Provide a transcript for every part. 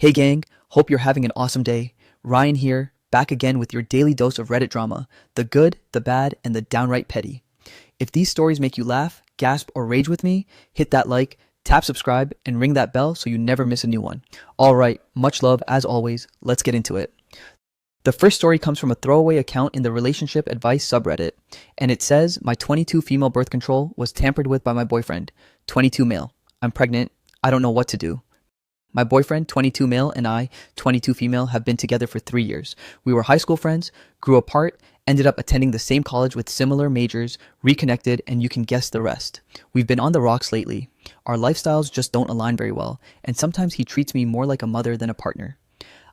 Hey gang, hope you're having an awesome day. Ryan here, back again with your daily dose of Reddit drama, the good, the bad, and the downright petty. If these stories make you laugh, gasp, or rage with me, hit that like, tap subscribe, and ring that bell so you never miss a new one. Alright, much love as always, let's get into it. The first story comes from a throwaway account in the relationship advice subreddit, and it says, my 22 female birth control was tampered with by my boyfriend, 22 male. I'm pregnant, I don't know what to do. My boyfriend, 22 male, and I, 22 female, have been together for 3 years. We were high school friends, grew apart, ended up attending the same college with similar majors, reconnected, and you can guess the rest. We've been on the rocks lately. Our lifestyles just don't align very well, and sometimes he treats me more like a mother than a partner.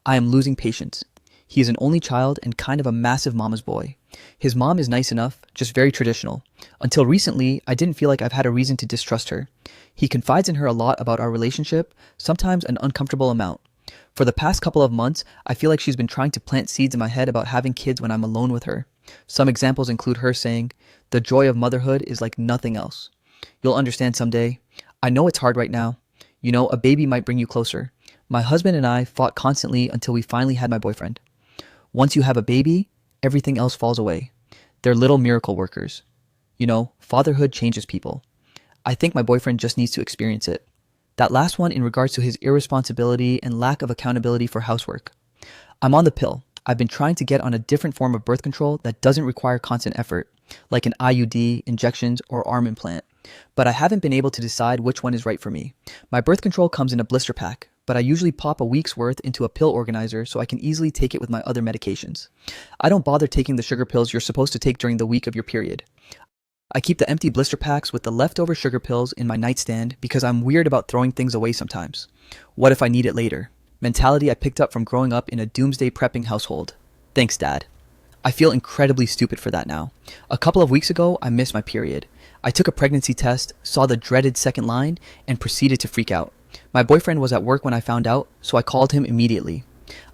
I am losing patience. He is an only child and kind of a massive mama's boy. His mom is nice enough, just very traditional. Until recently, I didn't feel like I've had a reason to distrust her. He confides in her a lot about our relationship, sometimes an uncomfortable amount. For the past couple of months, I feel like she's been trying to plant seeds in my head about having kids when I'm alone with her. Some examples include her saying, "The joy of motherhood is like nothing else. You'll understand someday. I know it's hard right now. You know, a baby might bring you closer. My husband and I fought constantly until we finally had my boyfriend. Once you have a baby, everything else falls away. They're little miracle workers. You know, fatherhood changes people. I think my boyfriend just needs to experience it." That last one in regards to his irresponsibility and lack of accountability for housework. I'm on the pill. I've been trying to get on a different form of birth control that doesn't require constant effort, like an IUD, injections, or arm implant. But I haven't been able to decide which one is right for me. My birth control comes in a blister pack, but I usually pop a week's worth into a pill organizer so I can easily take it with my other medications. I don't bother taking the sugar pills you're supposed to take during the week of your period. I keep the empty blister packs with the leftover sugar pills in my nightstand because I'm weird about throwing things away sometimes. What if I need it later? Mentality I picked up from growing up in a doomsday prepping household. Thanks, Dad. I feel incredibly stupid for that now. A couple of weeks ago, I missed my period. I took a pregnancy test, saw the dreaded second line, and proceeded to freak out. My boyfriend was at work when I found out, so I called him immediately.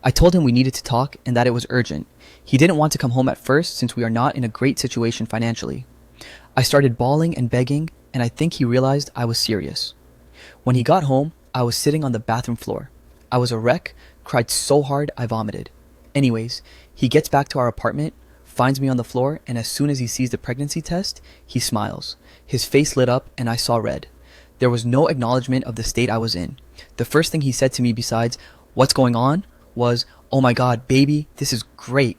I told him we needed to talk and that it was urgent. He didn't want to come home at first since we are not in a great situation financially. I started bawling and begging, and I think he realized I was serious. When he got home, I was sitting on the bathroom floor. I was a wreck, cried so hard I vomited. Anyways, he gets back to our apartment, finds me on the floor, and as soon as he sees the pregnancy test, he smiles. His face lit up and I saw red. There was no acknowledgement of the state I was in. The first thing he said to me besides, "What's going on?" was, "Oh my God, baby, this is great."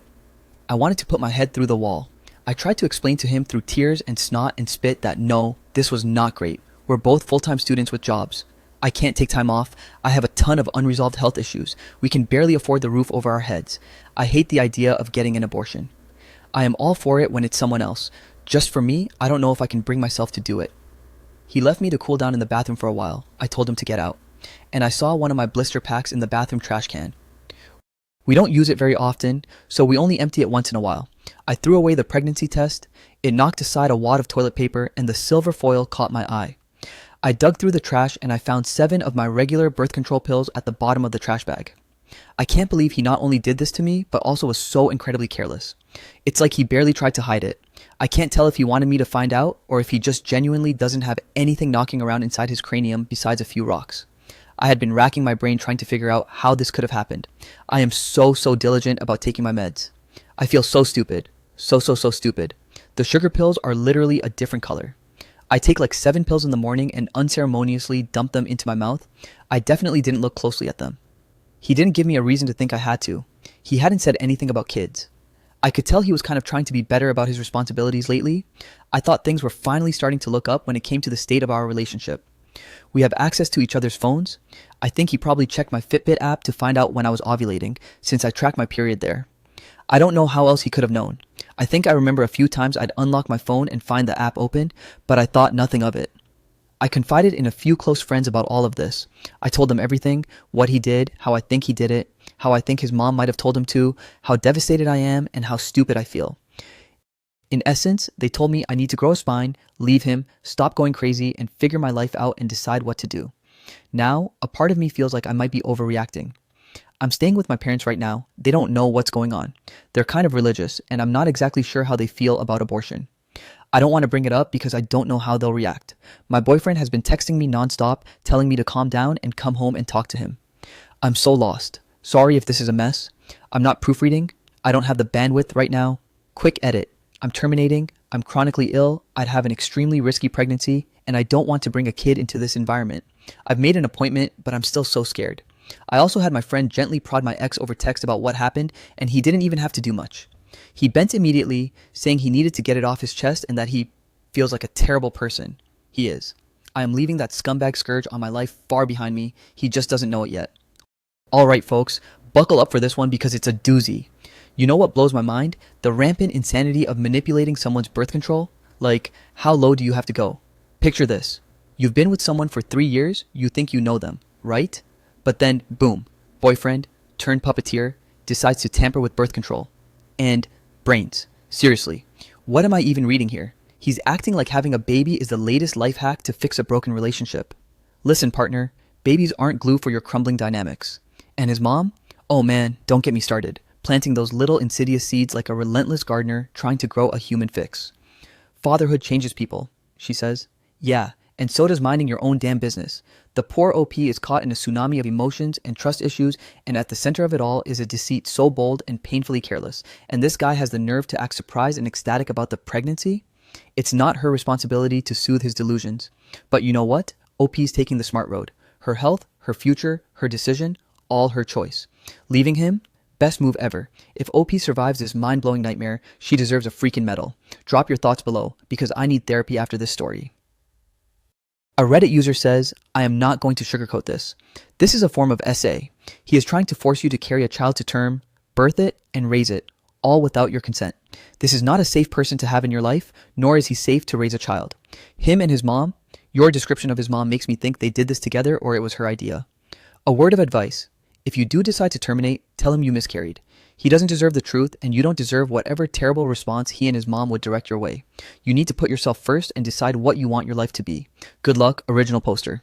I wanted to put my head through the wall. I tried to explain to him through tears and snot and spit that no, this was not great. We're both full-time students with jobs. I can't take time off. I have a ton of unresolved health issues. We can barely afford the roof over our heads. I hate the idea of getting an abortion. I am all for it when it's someone else. Just for me, I don't know if I can bring myself to do it. He left me to cool down in the bathroom for a while. I told him to get out. And I saw one of my blister packs in the bathroom trash can. We don't use it very often, so we only empty it once in a while. I threw away the pregnancy test, it knocked aside a wad of toilet paper, and the silver foil caught my eye. I dug through the trash and I found 7 of my regular birth control pills at the bottom of the trash bag. I can't believe he not only did this to me, but also was so incredibly careless. It's like he barely tried to hide it. I can't tell if he wanted me to find out, or if he just genuinely doesn't have anything knocking around inside his cranium besides a few rocks. I had been racking my brain trying to figure out how this could have happened. I am so diligent about taking my meds. I feel so stupid. So stupid. The sugar pills are literally a different color. I take like 7 pills in the morning and unceremoniously dump them into my mouth. I definitely didn't look closely at them. He didn't give me a reason to think I had to. He hadn't said anything about kids. I could tell he was kind of trying to be better about his responsibilities lately. I thought things were finally starting to look up when it came to the state of our relationship. We have access to each other's phones. I think he probably checked my Fitbit app to find out when I was ovulating, since I track my period there. I don't know how else he could have known. I think I remember a few times I'd unlock my phone and find the app open, but I thought nothing of it. I confided in a few close friends about all of this. I told them everything, what he did, how I think he did it, how I think his mom might have told him to, how devastated I am, and how stupid I feel. In essence, they told me I need to grow a spine, leave him, stop going crazy, and figure my life out and decide what to do. Now, a part of me feels like I might be overreacting. I'm staying with my parents right now. They don't know what's going on. They're kind of religious, and I'm not exactly sure how they feel about abortion. I don't want to bring it up because I don't know how they'll react. My boyfriend has been texting me nonstop, telling me to calm down and come home and talk to him. I'm so lost. Sorry if this is a mess. I'm not proofreading. I don't have the bandwidth right now. Quick edit. I'm terminating. I'm chronically ill. I'd have an extremely risky pregnancy, and I don't want to bring a kid into this environment. I've made an appointment, but I'm still so scared. I also had my friend gently prod my ex over text about what happened, and he didn't even have to do much. He bent immediately, saying he needed to get it off his chest and that he feels like a terrible person. He is. I am leaving that scumbag scourge on my life far behind me. He just doesn't know it yet. All right, folks, buckle up for this one because it's a doozy. You know what blows my mind? The rampant insanity of manipulating someone's birth control? Like, how low do you have to go? Picture this. You've been with someone for 3 years, you think you know them, right? But then, boom, boyfriend, turned puppeteer, decides to tamper with birth control. And brains. Seriously, what am I even reading here? He's acting like having a baby is the latest life hack to fix a broken relationship. Listen, partner, babies aren't glue for your crumbling dynamics. And his mom? Oh man, don't get me started. Planting those little insidious seeds like a relentless gardener trying to grow a human fix. Fatherhood changes people, she says. Yeah, and so does minding your own damn business. The poor OP is caught in a tsunami of emotions and trust issues, and at the center of it all is a deceit so bold and painfully careless. And this guy has the nerve to act surprised and ecstatic about the pregnancy? It's not her responsibility to soothe his delusions. But you know what? OP's taking the smart road. Her health, her future, her decision, all her choice. Leaving him? Best move ever. If OP survives this mind-blowing nightmare, she deserves a freaking medal. Drop your thoughts below, because I need therapy after this story. A Reddit user says, I am not going to sugarcoat this. This is a form of SA. He is trying to force you to carry a child to term, birth it, and raise it, all without your consent. This is not a safe person to have in your life, nor is he safe to raise a child. Him and his mom, your description of his mom makes me think they did this together or it was her idea. A word of advice. If you do decide to terminate, tell him you miscarried. He doesn't deserve the truth, and you don't deserve whatever terrible response he and his mom would direct your way. You need to put yourself first and decide what you want your life to be. Good luck, original poster.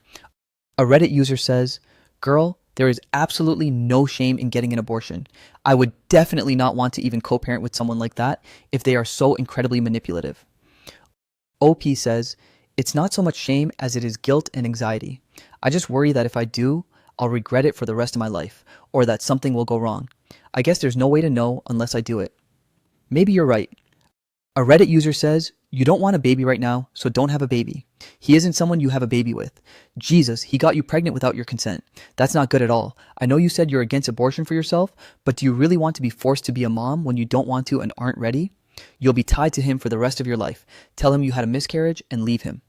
A Reddit user says, Girl, there is absolutely no shame in getting an abortion. I would definitely not want to even co-parent with someone like that if they are so incredibly manipulative. OP says, It's not so much shame as it is guilt and anxiety. I just worry that if I do, I'll regret it for the rest of my life, or that something will go wrong. I guess there's no way to know unless I do it. Maybe you're right. A Reddit user says, You don't want a baby right now, so don't have a baby. He isn't someone you have a baby with. Jesus, he got you pregnant without your consent. That's not good at all. I know you said you're against abortion for yourself, but do you really want to be forced to be a mom when you don't want to and aren't ready? You'll be tied to him for the rest of your life. Tell him you had a miscarriage and leave him.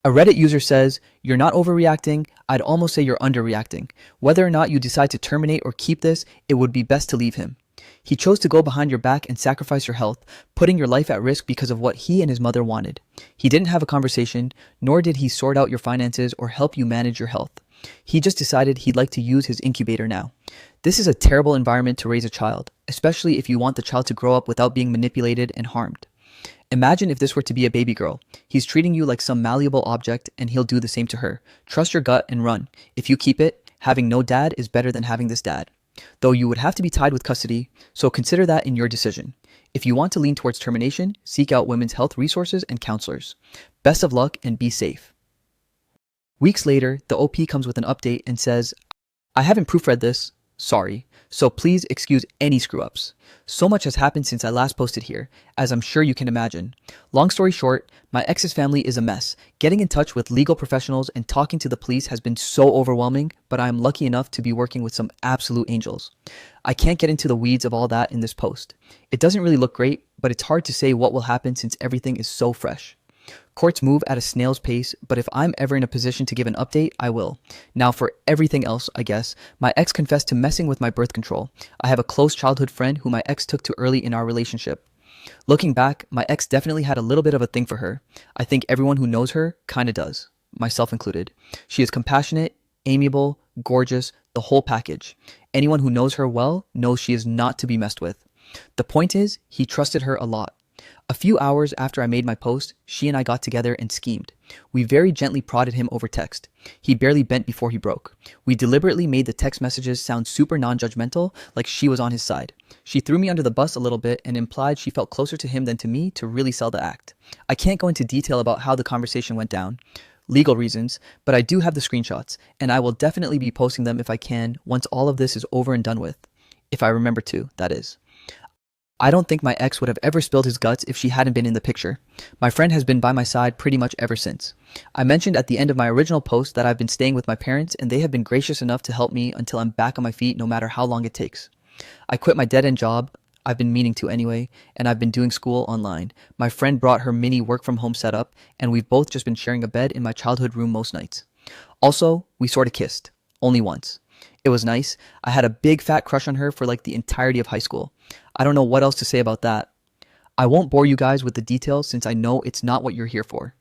A Reddit user says, You're not overreacting, I'd almost say you're underreacting. Whether or not you decide to terminate or keep this, it would be best to leave him. He chose to go behind your back and sacrifice your health, putting your life at risk because of what he and his mother wanted. He didn't have a conversation, nor did he sort out your finances or help you manage your health. He just decided he'd like to use his incubator now. This is a terrible environment to raise a child, especially if you want the child to grow up without being manipulated and harmed. Imagine if this were to be a baby girl. He's treating you like some malleable object, and he'll do the same to her. Trust your gut and run. If you keep it, having no dad is better than having this dad. Though you would have to be tied with custody, so consider that in your decision. If you want to lean towards termination, seek out women's health resources and counselors. Best of luck and be safe. Weeks later, the OP comes with an update and says, I haven't proofread this. Sorry. So please excuse any screw-ups. So much has happened since I last posted here, as I'm sure you can imagine. Long story short, my ex's family is a mess. Getting in touch with legal professionals and talking to the police has been so overwhelming, but I am lucky enough to be working with some absolute angels. I can't get into the weeds of all that in this post. It doesn't really look great, but it's hard to say what will happen since everything is so fresh. Courts move at a snail's pace, but if I'm ever in a position to give an update, I will. Now for everything else, I guess, my ex confessed to messing with my birth control. I have a close childhood friend who my ex took to early in our relationship. Looking back, my ex definitely had a little bit of a thing for her. I think everyone who knows her kinda does, myself included. She is compassionate, amiable, gorgeous, the whole package. Anyone who knows her well knows she is not to be messed with. The point is, he trusted her a lot. A few hours after I made my post, she and I got together and schemed. We very gently prodded him over text. He barely bent before he broke. We deliberately made the text messages sound super non-judgmental, like she was on his side. She threw me under the bus a little bit and implied she felt closer to him than to me to really sell the act. I can't go into detail about how the conversation went down, legal reasons, but I do have the screenshots, and I will definitely be posting them if I can once all of this is over and done with. If I remember to, that is. I don't think my ex would have ever spilled his guts if she hadn't been in the picture. My friend has been by my side pretty much ever since. I mentioned at the end of my original post that I've been staying with my parents and they have been gracious enough to help me until I'm back on my feet no matter how long it takes. I quit my dead-end job, I've been meaning to anyway, and I've been doing school online. My friend brought her mini work-from-home setup, and we've both just been sharing a bed in my childhood room most nights. Also, we sorta kissed. Only once. It was nice. I had a big fat crush on her for like the entirety of high school. I don't know what else to say about that. I won't bore you guys with the details since I know it's not what you're here for.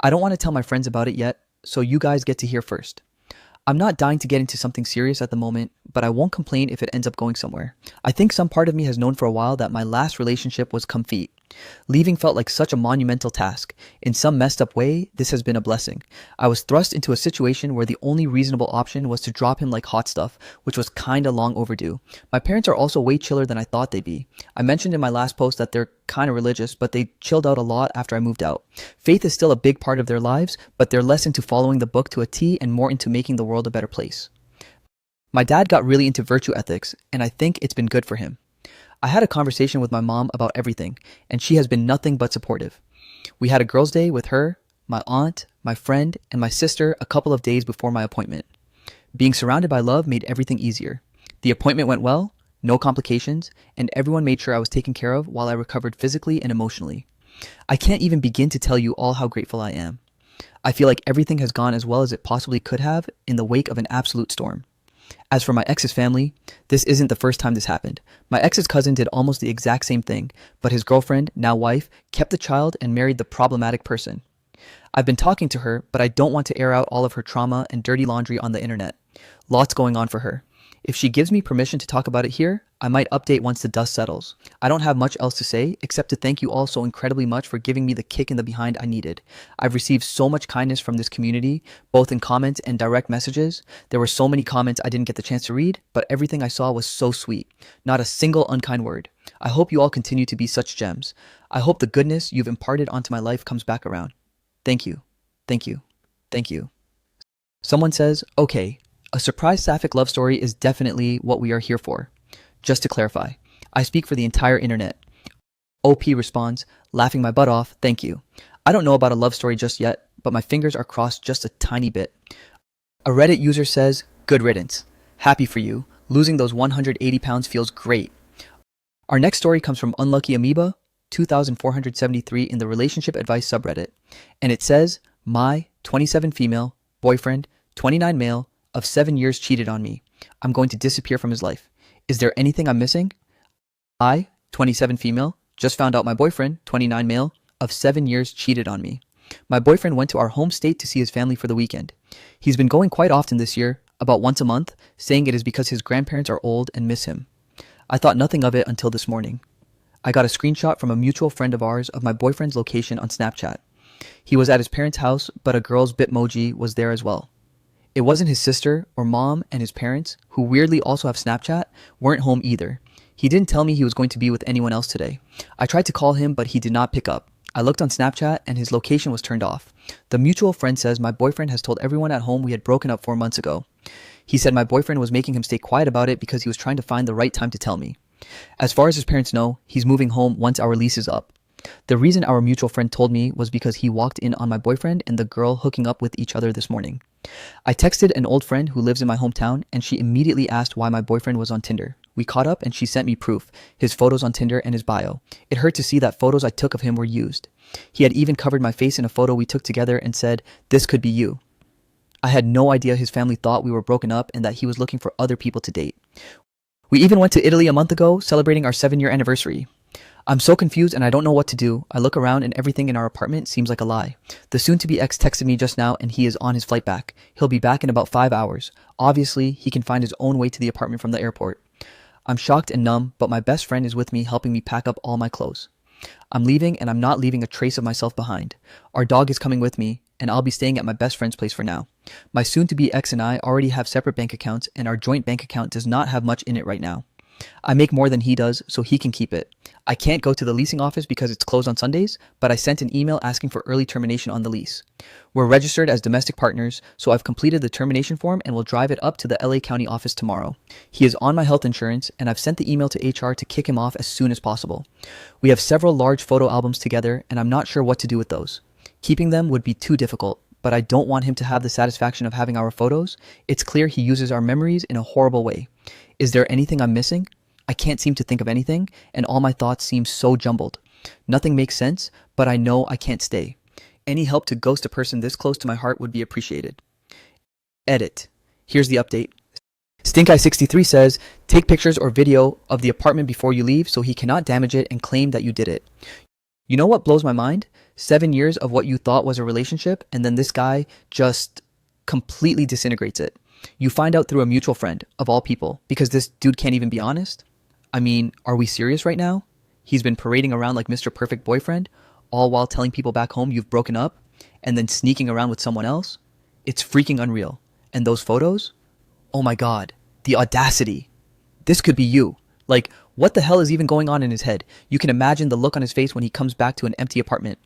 I don't want to tell my friends about it yet, so you guys get to hear first. I'm not dying to get into something serious at the moment, but I won't complain if it ends up going somewhere. I think some part of me has known for a while that my last relationship was comfy. Leaving felt like such a monumental task. In some messed up way, this has been a blessing. I was thrust into a situation where the only reasonable option was to drop him like hot stuff, which was kinda long overdue. My parents are also way chiller than I thought they'd be. I mentioned in my last post that they're kinda religious, but they chilled out a lot after I moved out. Faith is still a big part of their lives, but they're less into following the book to a T and more into making the world a better place. My dad got really into virtue ethics, and I think it's been good for him. I had a conversation with my mom about everything, and she has been nothing but supportive. We had a girls' day with her, my aunt, my friend, and my sister a couple of days before my appointment. Being surrounded by love made everything easier. The appointment went well, no complications, and everyone made sure I was taken care of while I recovered physically and emotionally. I can't even begin to tell you all how grateful I am. I feel like everything has gone as well as it possibly could have in the wake of an absolute storm. As for my ex's family, this isn't the first time this happened. My ex's cousin did almost the exact same thing, but his girlfriend, now wife, kept the child and married the problematic person. I've been talking to her, but I don't want to air out all of her trauma and dirty laundry on the internet. Lots going on for her. If she gives me permission to talk about it here, I might update once the dust settles. I don't have much else to say except to thank you all so incredibly much for giving me the kick in the behind I needed. I've received so much kindness from this community, both in comments and direct messages. There were so many comments I didn't get the chance to read, but everything I saw was so sweet. Not a single unkind word. I hope you all continue to be such gems. I hope the goodness you've imparted onto my life comes back around. Thank you. Thank you. Thank you. Someone says, okay, a surprise sapphic love story is definitely what we are here for. Just to clarify, I speak for the entire internet. OP responds, laughing my butt off, thank you. I don't know about a love story just yet, but my fingers are crossed just a tiny bit. A Reddit user says, good riddance. Happy for you. Losing those 180 pounds feels great. Our next story comes from Unlucky Amoeba, 2473 in the relationship advice subreddit. And it says, my 27 female, boyfriend, 29 male, of 7 years cheated on me. I'm going to disappear from his life. Is there anything I'm missing? I, 27 female, just found out my boyfriend, 29 male, of 7 years cheated on me. My boyfriend went to our home state to see his family for the weekend. He's been going quite often this year, about once a month, saying it is because his grandparents are old and miss him. I thought nothing of it until this morning. I got a screenshot from a mutual friend of ours of my boyfriend's location on Snapchat. He was at his parents' house, but a girl's Bitmoji was there as well. It wasn't his sister or mom, and his parents, who weirdly also have Snapchat, weren't home either. He didn't tell me he was going to be with anyone else today. I tried to call him, but he did not pick up. I looked on Snapchat and his location was turned off. The mutual friend says my boyfriend has told everyone at home we had broken up 4 months ago. He said my boyfriend was making him stay quiet about it because he was trying to find the right time to tell me. As far as his parents know, he's moving home once our lease is up. The reason our mutual friend told me was because he walked in on my boyfriend and the girl hooking up with each other this morning. I texted an old friend who lives in my hometown and she immediately asked why my boyfriend was on Tinder. We caught up and she sent me proof, his photos on Tinder and his bio. It hurt to see that photos I took of him were used. He had even covered my face in a photo we took together and said, "This could be you." I had no idea his family thought we were broken up and that he was looking for other people to date. We even went to Italy a month ago, celebrating our 7-year anniversary. I'm so confused and I don't know what to do. I look around and everything in our apartment seems like a lie. The soon-to-be ex texted me just now and he is on his flight back. He'll be back in about 5 hours. Obviously, he can find his own way to the apartment from the airport. I'm shocked and numb, but my best friend is with me helping me pack up all my clothes. I'm leaving and I'm not leaving a trace of myself behind. Our dog is coming with me and I'll be staying at my best friend's place for now. My soon-to-be ex and I already have separate bank accounts and our joint bank account does not have much in it right now. I make more than he does, so he can keep it. I can't go to the leasing office because it's closed on Sundays, but I sent an email asking for early termination on the lease. We're registered as domestic partners, so I've completed the termination form and will drive it up to the LA County office tomorrow. He is on my health insurance, and I've sent the email to HR to kick him off as soon as possible. We have several large photo albums together, and I'm not sure what to do with those. Keeping them would be too difficult, but I don't want him to have the satisfaction of having our photos. It's clear he uses our memories in a horrible way. Is there anything I'm missing? I can't seem to think of anything, and all my thoughts seem so jumbled. Nothing makes sense, but I know I can't stay. Any help to ghost a person this close to my heart would be appreciated. Edit. Here's the update. Stinkeye63 says, take pictures or video of the apartment before you leave so he cannot damage it and claim that you did it. You know what blows my mind? 7 years of what you thought was a relationship, and then this guy just completely disintegrates it. You find out through a mutual friend, of all people, because this dude can't even be honest? I mean, are we serious right now? He's been parading around like Mr. Perfect Boyfriend, all while telling people back home you've broken up, and then sneaking around with someone else? It's freaking unreal. And those photos? Oh my god, the audacity. This could be you. Like, what the hell is even going on in his head? You can imagine the look on his face when he comes back to an empty apartment.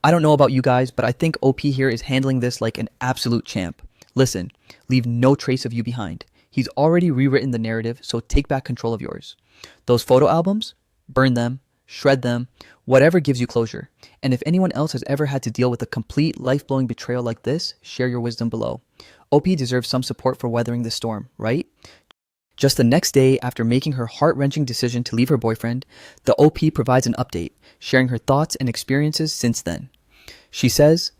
I don't know about you guys, but I think OP here is handling this like an absolute champ. Listen, leave no trace of you behind. He's already rewritten the narrative, so take back control of yours. Those photo albums? Burn them, shred them, whatever gives you closure. And if anyone else has ever had to deal with a complete life-blowing betrayal like this, share your wisdom below. OP deserves some support for weathering the storm, right? Just the next day after making her heart-wrenching decision to leave her boyfriend, the OP provides an update, sharing her thoughts and experiences since then. She says,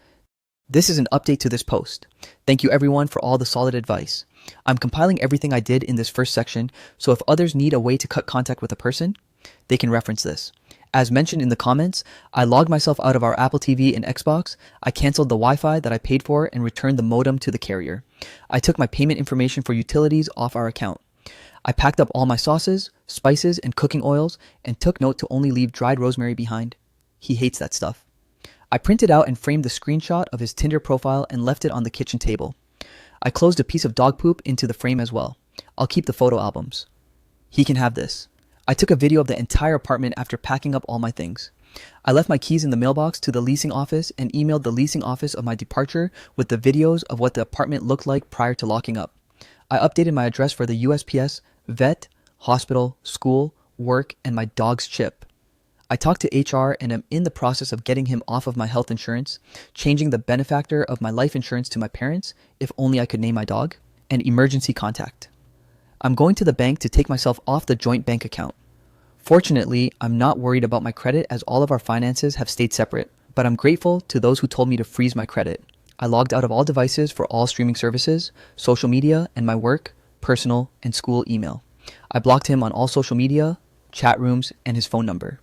"This is an update to this post. Thank you everyone for all the solid advice. I'm compiling everything I did in this first section, so if others need a way to cut contact with a person, they can reference this. As mentioned in the comments, I logged myself out of our Apple TV and Xbox, I canceled the Wi-Fi that I paid for and returned the modem to the carrier. I took my payment information for utilities off our account. I packed up all my sauces, spices, and cooking oils and took note to only leave dried rosemary behind. He hates that stuff. I printed out and framed the screenshot of his Tinder profile and left it on the kitchen table. I closed a piece of dog poop into the frame as well. I'll keep the photo albums. He can have this. I took a video of the entire apartment after packing up all my things. I left my keys in the mailbox to the leasing office and emailed the leasing office of my departure with the videos of what the apartment looked like prior to locking up. I updated my address for the USPS, vet, hospital, school, work, and my dog's chip. I talked to HR and am in the process of getting him off of my health insurance, changing the benefactor of my life insurance to my parents, if only I could name my dog, and emergency contact. I'm going to the bank to take myself off the joint bank account. Fortunately, I'm not worried about my credit as all of our finances have stayed separate, but I'm grateful to those who told me to freeze my credit. I logged out of all devices for all streaming services, social media, and my work, personal, and school email. I blocked him on all social media, chat rooms, and his phone number.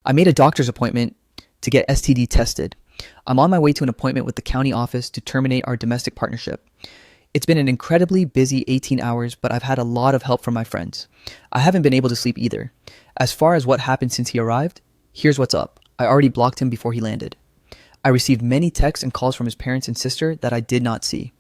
I made a doctor's appointment to get STD tested. I'm on my way to an appointment with the county office to terminate our domestic partnership. It's been an incredibly busy 18 hours, but I've had a lot of help from my friends. I haven't been able to sleep either. As far as what happened since he arrived, here's what's up. I already blocked him before he landed. I received many texts and calls from his parents and sister that I did not see.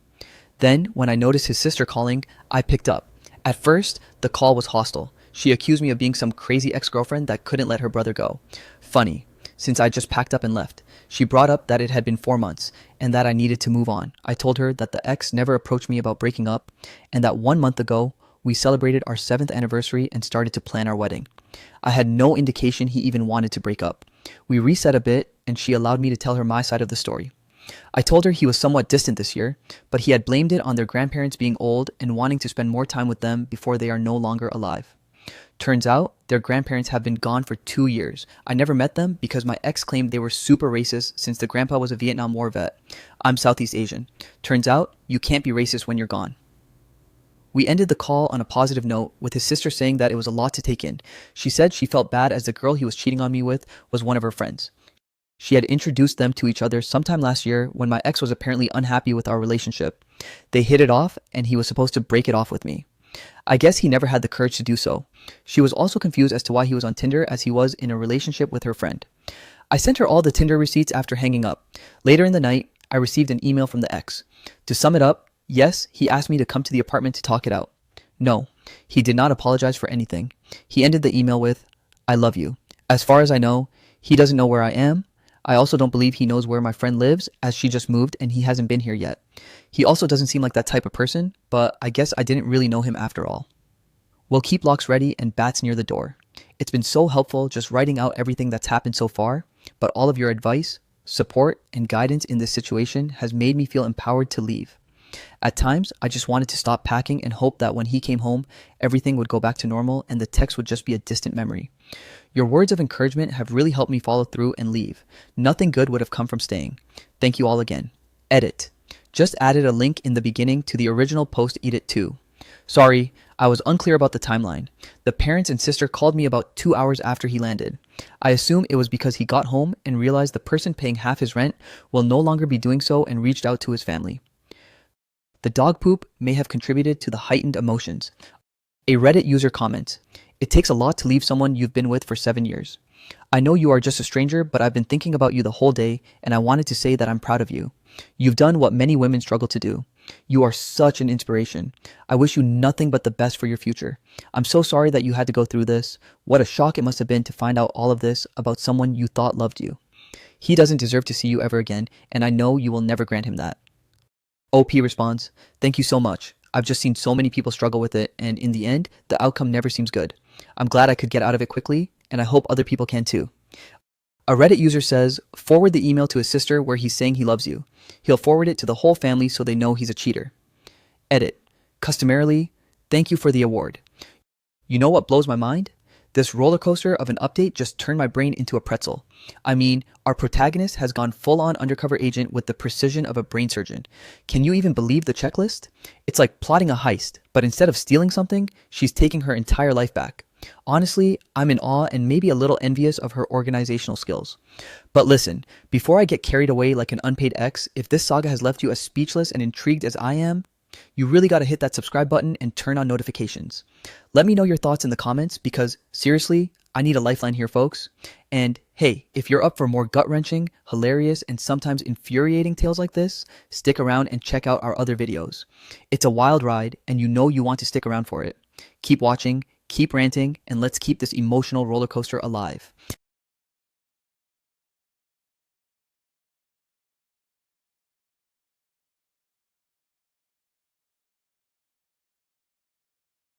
Then, when I noticed his sister calling, I picked up. At first, the call was hostile. She accused me of being some crazy ex-girlfriend that couldn't let her brother go. Funny, since I just packed up and left. She brought up that it had been 4 months and that I needed to move on. I told her that the ex never approached me about breaking up and that 1 month ago, we celebrated our 7th anniversary and started to plan our wedding. I had no indication he even wanted to break up. We reset a bit and she allowed me to tell her my side of the story. I told her he was somewhat distant this year, but he had blamed it on their grandparents being old and wanting to spend more time with them before they are no longer alive. Turns out, their grandparents have been gone for 2 years. I never met them because my ex claimed they were super racist since the grandpa was a Vietnam War vet. I'm Southeast Asian. Turns out, you can't be racist when you're gone. We ended the call on a positive note, with his sister saying that it was a lot to take in. She said she felt bad as the girl he was cheating on me with was one of her friends. She had introduced them to each other sometime last year when my ex was apparently unhappy with our relationship. They hit it off and he was supposed to break it off with me. I guess he never had the courage to do so. She was also confused as to why he was on Tinder as he was in a relationship with her friend. I sent her all the Tinder receipts after hanging up. Later in the night, I received an email from the ex. To sum it up, yes, he asked me to come to the apartment to talk it out. No, he did not apologize for anything. He ended the email with, I love you. As far as I know, he doesn't know where I am. I also don't believe he knows where my friend lives, as she just moved and he hasn't been here yet. He also doesn't seem like that type of person, but I guess I didn't really know him after all. We'll keep locks ready and bats near the door. It's been so helpful just writing out everything that's happened so far, but all of your advice, support, and guidance in this situation has made me feel empowered to leave. At times, I just wanted to stop packing and hope that when he came home, everything would go back to normal and the text would just be a distant memory. Your words of encouragement have really helped me follow through and leave. Nothing good would have come from staying. Thank you all again. Edit. Just added a link in the beginning to the original post edit too. Sorry, I was unclear about the timeline. The parents and sister called me about 2 hours after he landed. I assume it was because he got home and realized the person paying half his rent will no longer be doing so and reached out to his family. The dog poop may have contributed to the heightened emotions. A Reddit user comments, it takes a lot to leave someone you've been with for 7 years. I know you are just a stranger, but I've been thinking about you the whole day and I wanted to say that I'm proud of you. You've done what many women struggle to do. You are such an inspiration. I wish you nothing but the best for your future. I'm so sorry that you had to go through this. What a shock it must have been to find out all of this about someone you thought loved you. He doesn't deserve to see you ever again, and I know you will never grant him that. OP responds, thank you so much. I've just seen so many people struggle with it, and in the end, the outcome never seems good. I'm glad I could get out of it quickly, and I hope other people can too. A Reddit user says, forward the email to his sister where he's saying he loves you. He'll forward it to the whole family so they know he's a cheater. Edit. Customarily, thank you for the award. You know what blows my mind? This roller coaster of an update just turned my brain into a pretzel. I mean, our protagonist has gone full-on undercover agent with the precision of a brain surgeon. Can you even believe the checklist? It's like plotting a heist, but instead of stealing something, she's taking her entire life back. Honestly, I'm in awe and maybe a little envious of her organizational skills. But listen, before I get carried away like an unpaid ex, if this saga has left you as speechless and intrigued as I am, you really got to hit that subscribe button and turn on notifications. Let me know your thoughts in the comments because, seriously, I need a lifeline here, folks. And hey, if you're up for more gut-wrenching, hilarious, and sometimes infuriating tales like this, stick around and check out our other videos. It's a wild ride, and you know you want to stick around for it. Keep watching, keep ranting, and let's keep this emotional roller coaster alive.